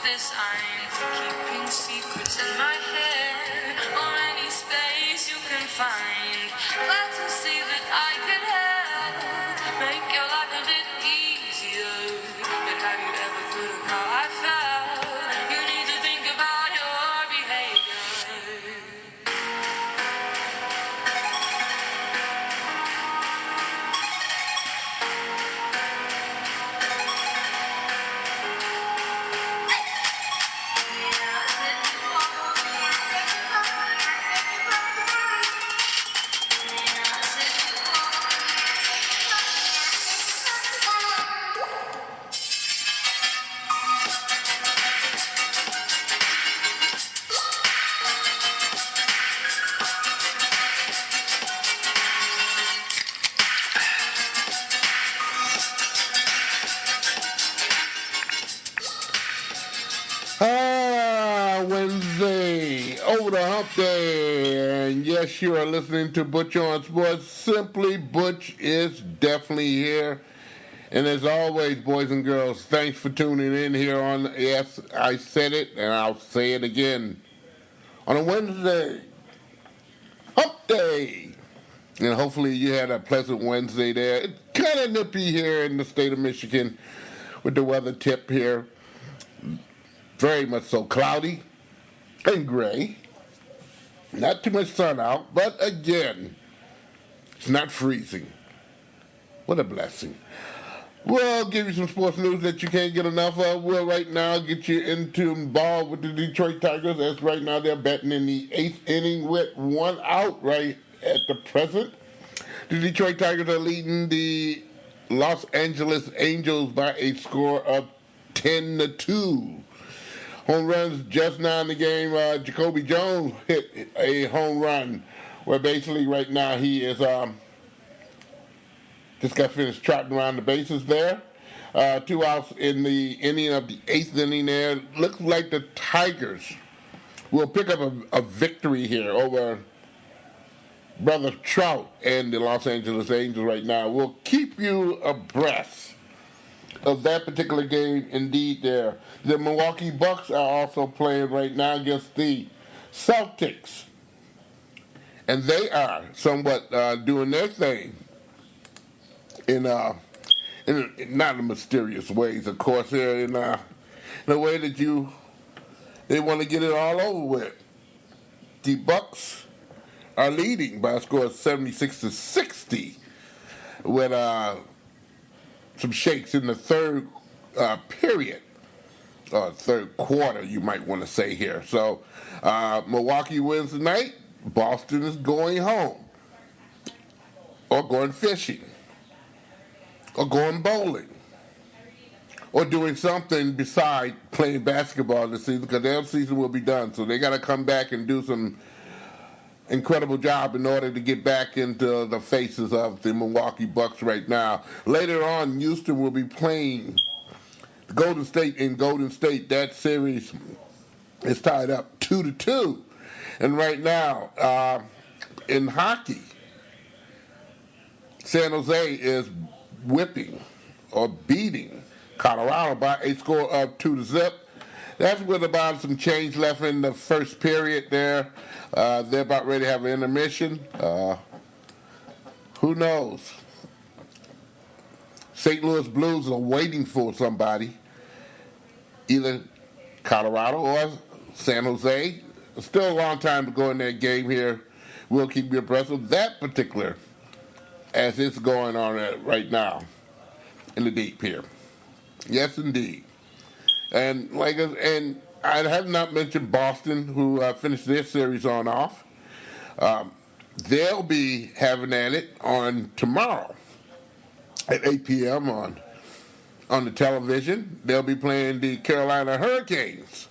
this sign for keeping secrets in my head, or any space you can find. Glad to see that I can help make your life a bit easier. But have you ever thought of how I felt? You need to think about your behavior. Wednesday, over the hump day, and yes, you are listening to Butch On Sports. Simply Butch is definitely here, and as always, boys and girls, thanks for tuning in here on, yes, I said it, and I'll say it again, on a Wednesday, hump day, and hopefully you had a pleasant Wednesday there. It's kind of nippy here in the state of Michigan with the weather tip here. Very much so cloudy and gray. Not too much sun out, but again, it's not freezing. What a blessing. We'll give you some sports news that you can't get enough of. We'll right now get you involved with the Detroit Tigers, as right now they're batting in the 8th inning with one out right at the present. The Detroit Tigers are leading the Los Angeles Angels by a score of 10-2. Home runs just now in the game. Jacoby Jones hit a home run where basically right now he is just got finished trotting around the bases there. 2 outs in the inning of the 8th inning there. Looks like the Tigers will pick up a victory here over Brother Trout and the Los Angeles Angels right now. We'll keep you abreast of that particular game indeed there. The Milwaukee Bucks are also playing right now against the Celtics. And they are somewhat doing their thing in not in mysterious ways, of course, here in a way that they want to get it all over with. The Bucks are leading by a score of 76-60 with some shakes in the third period, or third quarter, you might want to say here. So Milwaukee wins tonight. Boston is going home, or going fishing, or going bowling, or doing something beside playing basketball this season, because their season will be done. So they got to come back and do some incredible job in order to get back into the faces of the Milwaukee Bucks right now. Later on, Houston will be playing Golden State in Golden State. That series is tied up 2-2. And right now, in hockey, San Jose is whipping or beating Colorado by a score of 2-0. That's with about some change left in the first period there. They're about ready to have an intermission. Who knows? St. Louis Blues are waiting for somebody, either Colorado or San Jose. Still a long time to go in that game here. We'll keep you abreast of that particular as it's going on right now in the deep here. Yes, indeed. And I have not mentioned Boston, who finished their series on off. They'll be having at it on tomorrow at 8 p.m. on the television. They'll be playing the Carolina Hurricanes.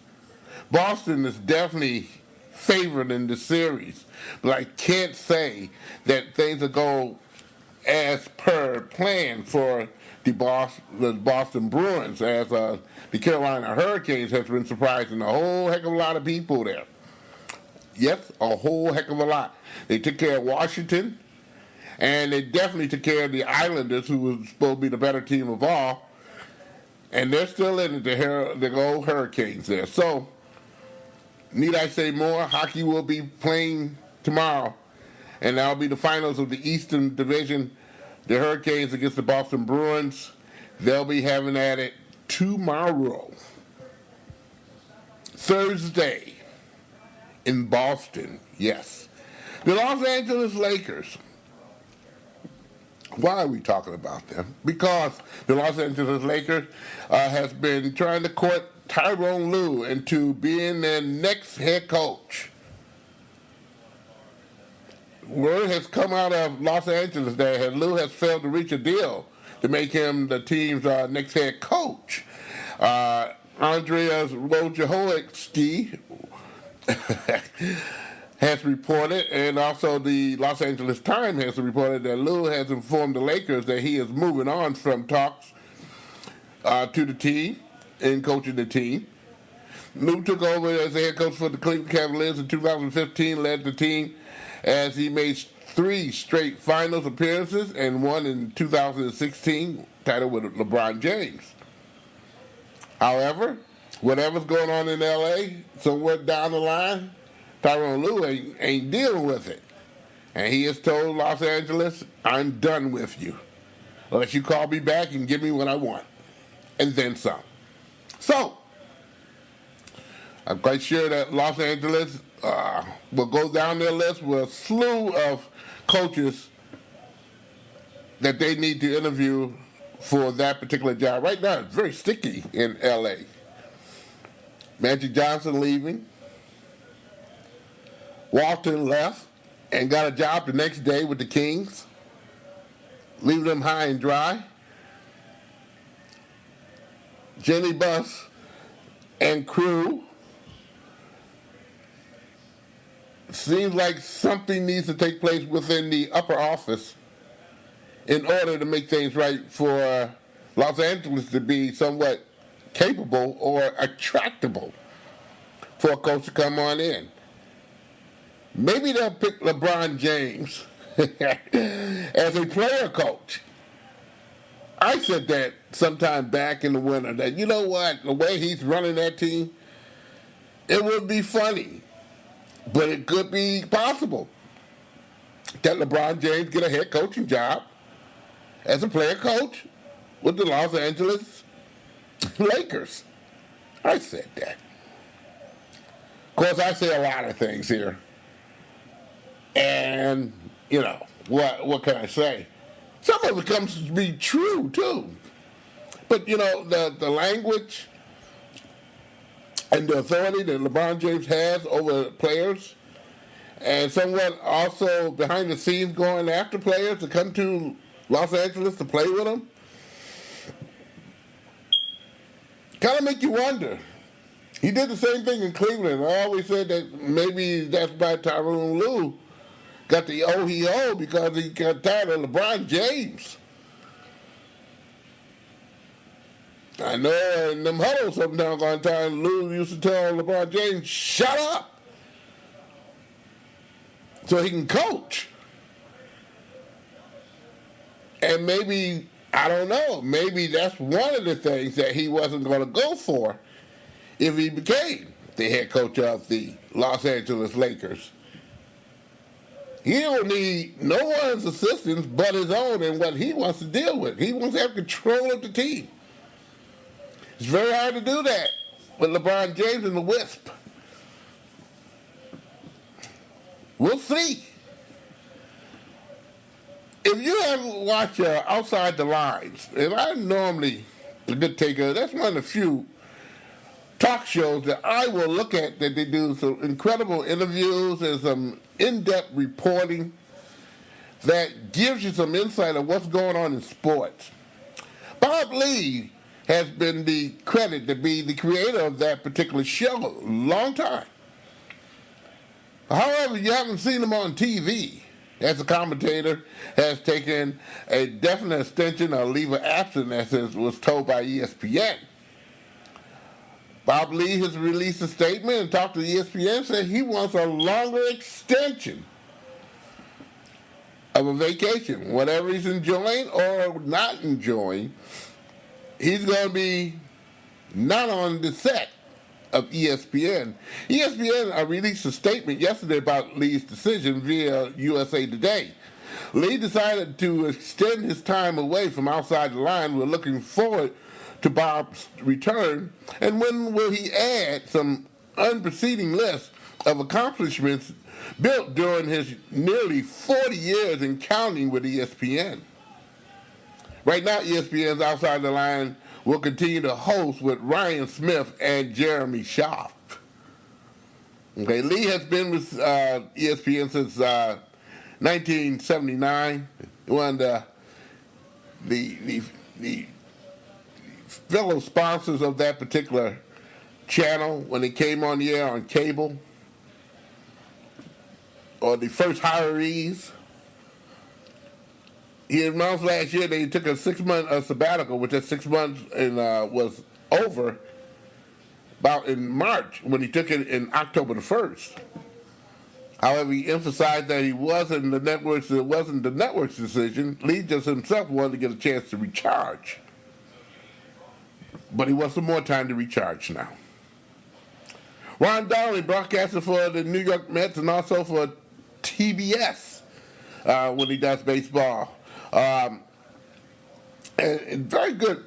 Boston is definitely favored in the series, but I can't say that things will go as per plan for the Boston Bruins, as the Carolina Hurricanes has been surprising a whole heck of a lot of people there. Yes, a whole heck of a lot. They took care of Washington, and they definitely took care of the Islanders, who was supposed to be the better team of all. And they're still in it, the old Hurricanes there. So, need I say more? Hockey will be playing tomorrow, and that'll be the finals of the Eastern Division. The Hurricanes against the Boston Bruins. They'll be having at it tomorrow, Thursday, in Boston. Yes. The Los Angeles Lakers. Why are we talking about them? Because the Los Angeles Lakers has been trying to court Tyronn Lue into being their next head coach. Word has come out of Los Angeles that Lue has failed to reach a deal to make him the team's next head coach. Andreas Wojnarowski has reported, and also the Los Angeles Times has reported that Lue has informed the Lakers that he is moving on from talks to the team and coaching the team. Lue took over as the head coach for the Cleveland Cavaliers in 2015, led the team as he made 3 straight finals appearances and won in 2016, title with LeBron James. However, whatever's going on in L.A., somewhere down the line, Tyronn Lue ain't dealing with it. And he has told Los Angeles, I'm done with you. Unless you call me back and give me what I want. And then some. So, I'm quite sure that Los Angeles will go down their list with a slew of coaches that they need to interview for that particular job. Right now, it's very sticky in L.A. Magic Johnson leaving. Walton left and got a job the next day with the Kings, leaving them high and dry. Jenny Buss and crew. Seems like something needs to take place within the upper office in order to make things right for Los Angeles to be somewhat capable or attractable for a coach to come on in. Maybe they'll pick LeBron James as a player coach. I said that sometime back in the winter, that you know what, the way he's running that team, it would be funny, but it could be possible that LeBron James get a head coaching job as a player coach with the Los Angeles Lakers. I said that. Of course, I say a lot of things here. And, you know, what can I say? Some of it comes to be true, too. But, you know, the language and the authority that LeBron James has over players, and somewhat also behind the scenes going after players to come to Los Angeles to play with them, kind of make you wonder. He did the same thing in Cleveland. I always said that maybe that's why Tyronn Lue got the O-he-oh, because he got tired of LeBron James. I know in them huddles sometimes on time, Lue used to tell LeBron James, shut up, so he can coach. And maybe, I don't know, maybe that's one of the things that he wasn't going to go for if he became the head coach of the Los Angeles Lakers. He don't need no one's assistance but his own and what he wants to deal with. He wants to have control of the team. It's very hard to do that with LeBron James and the Wisp. We'll see. If you ever watch Outside the Lines, and I'm normally a good taker, that's one of the few talk shows that I will look at, that they do some incredible interviews and some in-depth reporting that gives you some insight of what's going on in sports. Bob Lee has been the credit to be the creator of that particular show a long time. However, you haven't seen him on TV as a commentator, has taken a definite extension or leave of absence, as was told by ESPN. Bob Lee has released a statement and talked to ESPN, said he wants a longer extension of a vacation. Whatever he's enjoying or not enjoying, he's going to be not on the set of ESPN. ESPN released a statement yesterday about Lee's decision via USA Today. Lee decided to extend his time away from outside the line. We're looking forward to Bob's return. And when will he add some unpreceding list of accomplishments built during his nearly 40 years in counting with ESPN? Right now, ESPN's Outside the Line will continue to host with Ryan Smith and Jeremy Schaaf. Okay, Lee has been with ESPN since 1979. One of the fellow sponsors of that particular channel when it came on the air on cable, or the first hirees. He announced last year that he took a 6-month sabbatical, which that 6 months was over about in March when he took it in October the 1st. However, he emphasized that it wasn't the network's decision. Lee just himself wanted to get a chance to recharge. But he wants some more time to recharge now. Ron Darling, broadcaster for the New York Mets and also for TBS when he does baseball. And very good.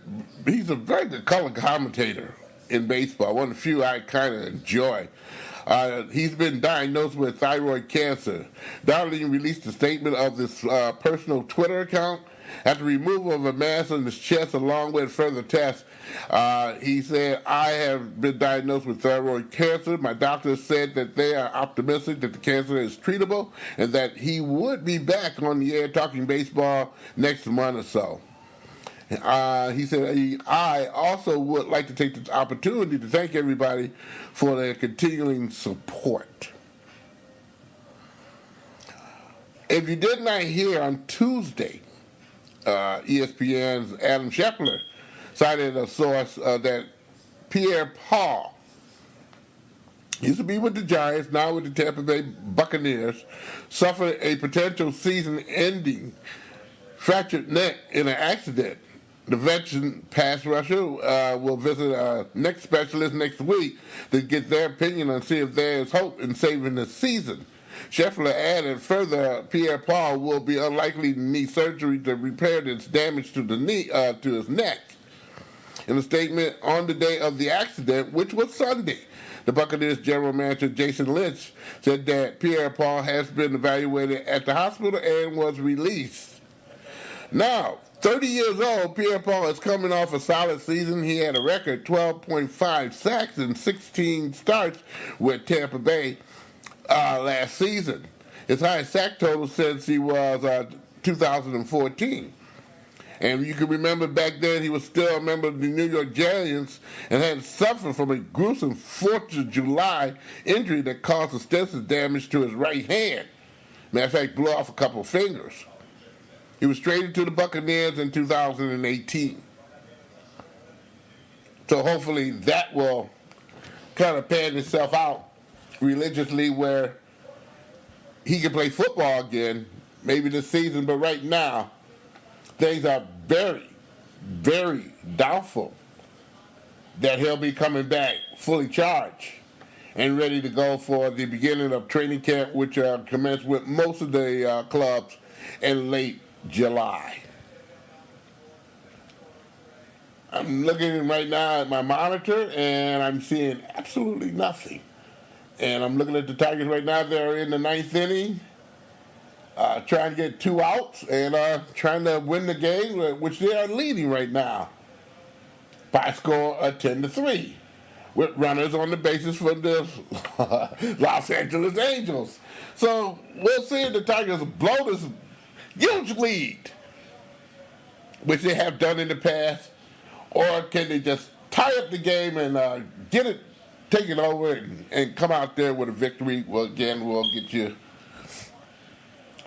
He's a very good color commentator in baseball. One of the few I kind of enjoy. He's been diagnosed with thyroid cancer. Darling released a statement of this personal Twitter account. After removal of a mass on his chest along with further tests, he said, I have been diagnosed with thyroid cancer. My doctor said that they are optimistic that the cancer is treatable and that he would be back on the air talking baseball next month or so. He said, I also would like to take this opportunity to thank everybody for their continuing support. If you did not hear on Tuesday, ESPN's Adam Scheffler cited a source that Pierre Paul used to be with the Giants, now with the Tampa Bay Buccaneers, suffered a potential season-ending fractured neck in an accident. The veteran pass rusher will visit a neck specialist next week to get their opinion and see if there is hope in saving the season. Scheffler added further, Pierre Paul will be unlikely to need surgery to repair this damage to the knee, to his neck. In a statement on the day of the accident, which was Sunday, the Buccaneers general manager Jason Lynch said that Pierre Paul has been evaluated at the hospital and was released. Now, 30 years old, Pierre Paul is coming off a solid season. He had a record 12.5 sacks and 16 starts with Tampa Bay last season. His highest sack total since he was 2014. And you can remember back then he was still a member of the New York Giants and had suffered from a gruesome 4th of July injury that caused extensive damage to his right hand. Matter of fact, blew off a couple of fingers. He was traded to the Buccaneers in 2018. So hopefully that will kind of pan itself out religiously where he can play football again, maybe this season, but right now things are very, very doubtful that he'll be coming back fully charged and ready to go for the beginning of training camp, which commenced with most of the clubs in late July. I'm looking right now at my monitor and I'm seeing absolutely nothing. And I'm looking at the Tigers right now. They're in the 9th inning, trying to get 2 outs and trying to win the game, which they are leading right now by a score of 10-3, with runners on the bases for the Los Angeles Angels. So we'll see if the Tigers blow this huge lead, which they have done in the past, or can they just tie up the game and get it, take it over and come out there with a victory. Well, again, we'll get you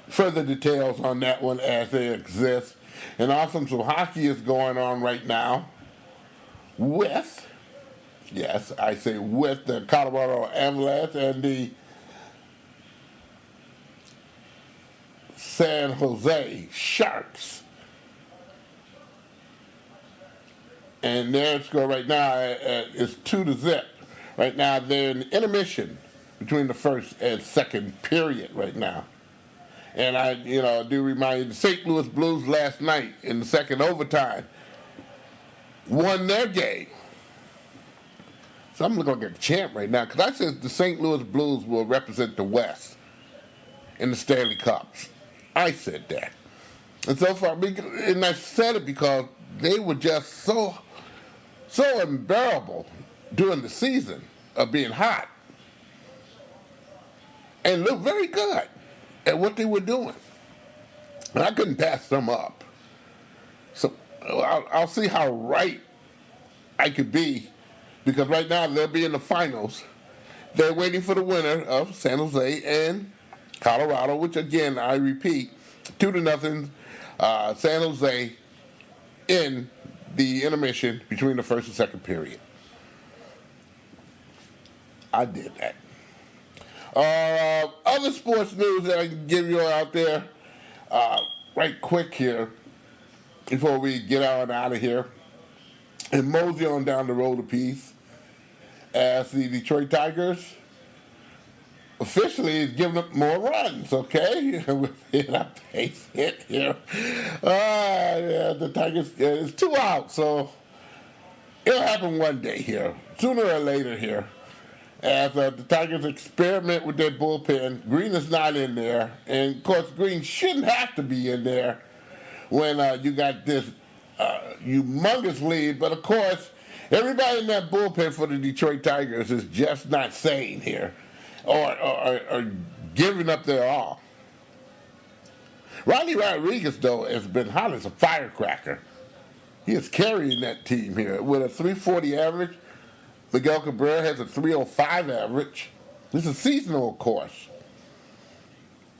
further details on that one as they exist. And also some hockey is going on right now with, yes, I say with the Colorado Avalanche and the San Jose Sharks. And their score right now is 2-0. Right now they're in intermission between the first and second period right now. And I do remind you, the St. Louis Blues last night in the second overtime won their game. So I'm looking like a champ right now because I said the St. Louis Blues will represent the West in the Stanley Cups. I said that. And so far, and I said it because they were just so unbearable during the season of being hot and looked very good at what they were doing. And I couldn't pass them up. So I'll see how right I could be, because right now they'll be in the finals. They're waiting for the winner of San Jose and Colorado, which again, I repeat, 2-0, San Jose in the intermission between the first and second period. I did that. Other sports news that I can give you out there right quick here before we get on out of here and mosey on down the road a piece, as the Detroit Tigers officially is giving up more runs, okay? With a base hit here. Yeah, the Tigers, it's 2 out, so it'll happen one day here, sooner or later here. As the Tigers experiment with their bullpen, Green is not in there. And, of course, Green shouldn't have to be in there when you got this humongous lead. But, of course, everybody in that bullpen for the Detroit Tigers is just not sane here or giving up their all. Ronnie Rodriguez, though, has been hot as a firecracker. He is carrying that team here with a .340 average. Miguel Cabrera has a .305 average. This is seasonal, of course.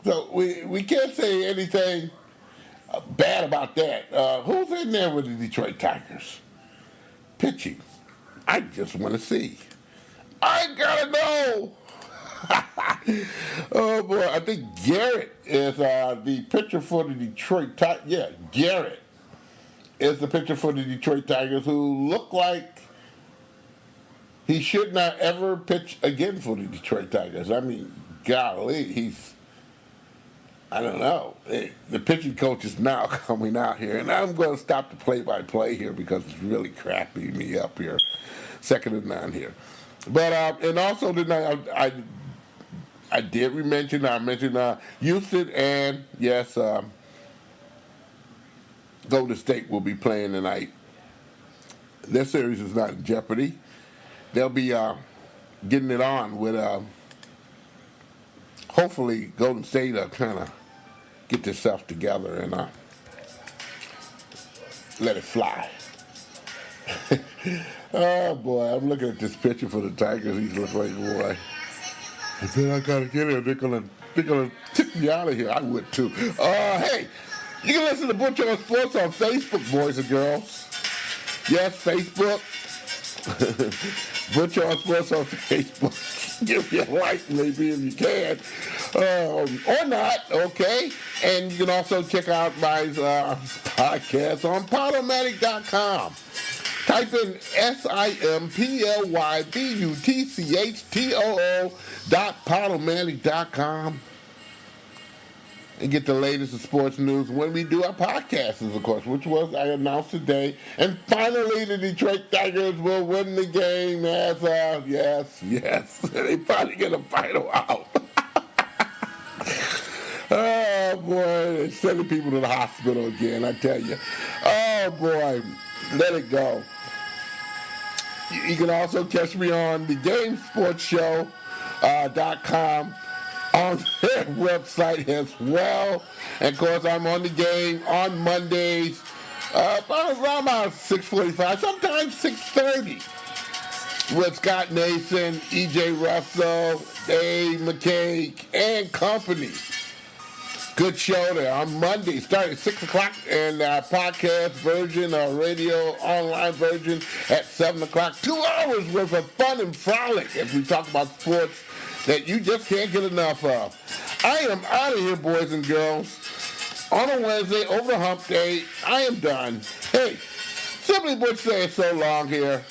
So we can't say anything bad about that. Who's in there with the Detroit Tigers? Pitching. I just want to see. I gotta know. Oh, boy. I think Garrett is the pitcher for the Detroit Tigers. Yeah, Garrett is the pitcher for the Detroit Tigers, who look like he should not ever pitch again for the Detroit Tigers. I mean, golly, I don't know. The pitching coach is now coming out here, and I'm going to stop the play-by-play here because it's really crapping me up here. 2nd and 9 here. But, and also tonight, I did mention Houston, and yes, Golden State will be playing tonight. Their series is not in jeopardy. They'll be getting it on with, hopefully, Golden State kind of get themselves together and let it fly. Oh, boy, I'm looking at this picture for the Tigers. He looks like, boy, I said I got to get here. They're gonna tip me out of here. I would, too. Hey, you can listen to Butch On Sports on Facebook, boys and girls. Yes, Facebook. Butch On Sports on Facebook. Give me a like, maybe, if you can. Or not, okay? And you can also check out my podcast on Podomatic.com. Type in SIMPLYBUTCHTOO.Podomatic.com and get the latest in sports news when we do our podcasts, of course, which was I announced today. And finally, the Detroit Tigers will win the game. As yes, they probably get a final out. Oh boy, they're sending people to the hospital again. I tell you. Oh boy, let it go. You can also catch me on the GameSportsShow.com. on their website as well. And of course, I'm on the game on Mondays, around about 6:45, sometimes 6:30, with Scott Nason, E.J. Russell, Dave McKay, and company. Good show there on Monday, starting at 6 o'clock, and our podcast version, our radio online version at 7 o'clock. 2 hours worth of fun and frolic as we talk about sports that you just can't get enough of. I am out of here, boys and girls. On a Wednesday, over the hump day, I am done. Hey, Simply Butch says so long here.